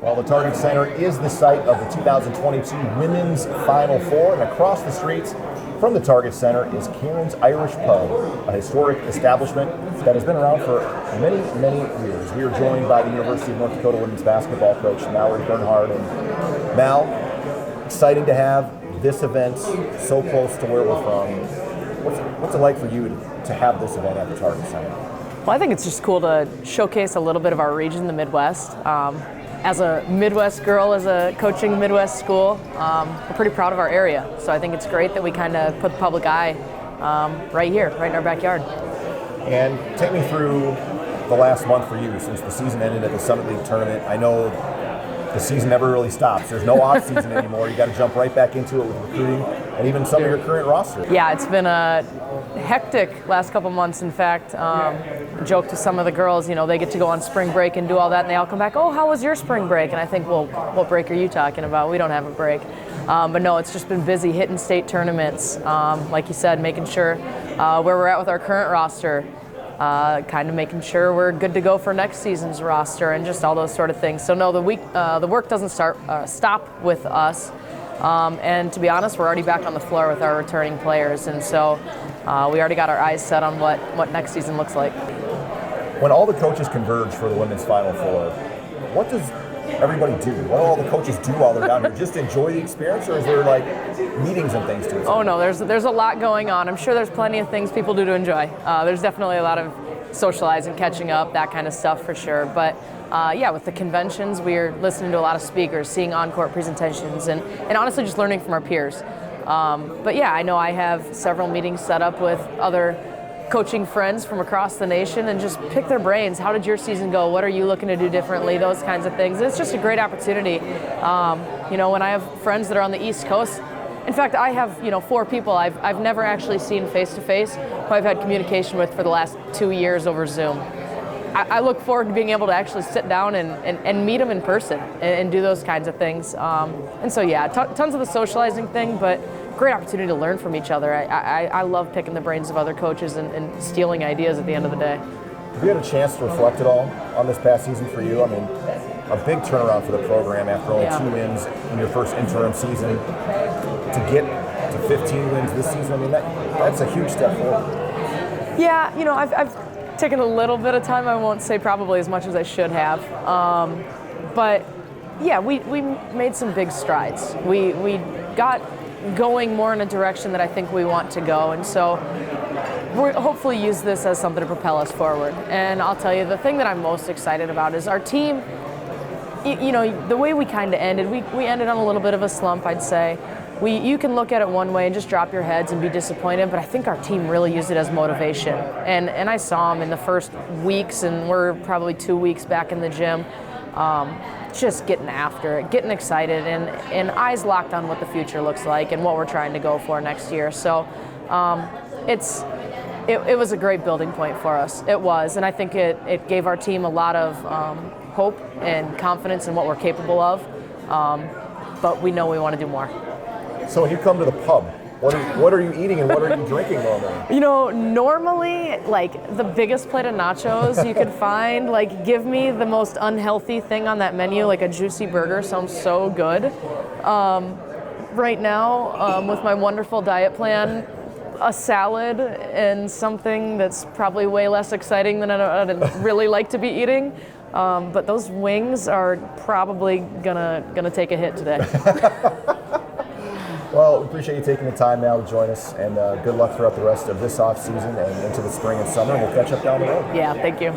Well, the Target Center is the site of the 2022 Women's Final Four, and across the streets from the Target Center is Karen's Irish Pub, a historic establishment that has been around for many, many years. We are joined by the University of North Dakota women's basketball coach, Mallory Bernhard. And Mal, exciting to have this event so close to where we're from. What's it like for you to have this event at the Target Center? Well, I think it's just cool to showcase a little bit of our region, the Midwest. As a Midwest girl, as a coaching Midwest school, we're pretty proud of our area. So I think it's great that we kind of put the public eye right here, right in our backyard. And take me through the last month for you since the season ended at the Summit League tournament. I know the season never really stops. There's no off season anymore. You got to jump right back into it with recruiting and even some of your current roster. Yeah, it's been a hectic last couple months. In fact, joked to some of the girls, they get to go on spring break and do all that, and they all come back, oh, how was your spring break? And I think, well, what break are you talking about? We don't have a break. But no, it's just been busy hitting state tournaments. Like you said, making sure where we're at with our current roster, kind of making sure we're good to go for next season's roster and just all those sort of things. So no, the work doesn't stop with us. And to be honest, we're already back on the floor with our returning players, and so we already got our eyes set on what next season looks like. When all the coaches converge for the Women's Final Four, what does everybody do? What do all the coaches do while they're down here? Just enjoy the experience, or is there like meetings and things to it? Oh no, there's a lot going on. I'm sure there's plenty of things people do to enjoy. There's definitely a lot of socializing, catching up, that kind of stuff for sure. But yeah, with the conventions, we're listening to a lot of speakers, seeing on-court presentations, and honestly just learning from our peers. But yeah, I know I have several meetings set up with other coaching friends from across the nation and just pick their brains. How did your season go? What are you looking to do differently? Those kinds of things. It's just a great opportunity. When I have friends that are on the East Coast, in fact, I have 4 people I've never actually seen face-to-face who I've had communication with for the last 2 years over Zoom. I look forward to being able to actually sit down and meet them in person and do those kinds of things. And so yeah, tons of the socializing thing, but great opportunity to learn from each other. I love picking the brains of other coaches and stealing ideas at the end of the day. Have you had a chance to reflect at all on this past season for you? I mean, a big turnaround for the program after only 2 wins in your first interim season. To get to 15 wins this season, I mean, that's a huge step forward. Yeah, I've taken a little bit of time. I won't say probably as much as I should have. But yeah, we made some big strides. We got going more in a direction that I think we want to go. And so we'll hopefully use this as something to propel us forward. And I'll tell you, the thing that I'm most excited about is our team. The way we kind of ended, we ended on a little bit of a slump, I'd say. You can look at it one way and just drop your heads and be disappointed, but I think our team really used it as motivation. And I saw them in the first weeks, and we're probably 2 weeks back in the gym, just getting after it, getting excited, and eyes locked on what the future looks like and what we're trying to go for next year. So it was a great building point for us. It was, and I think it gave our team a lot of hope and confidence in what we're capable of, but we know we want to do more. So when you come to the pub, what are you eating and what are you drinking normally? Normally, like the biggest plate of nachos you could find, like give me the most unhealthy thing on that menu, like a juicy burger sounds so good. Right now, with my wonderful diet plan, a salad and something that's probably way less exciting than I'd really like to be eating. But those wings are probably gonna take a hit today. Well, we appreciate you taking the time now to join us, and good luck throughout the rest of this off season and into the spring and summer. We'll catch up down the road. Yeah, thank you.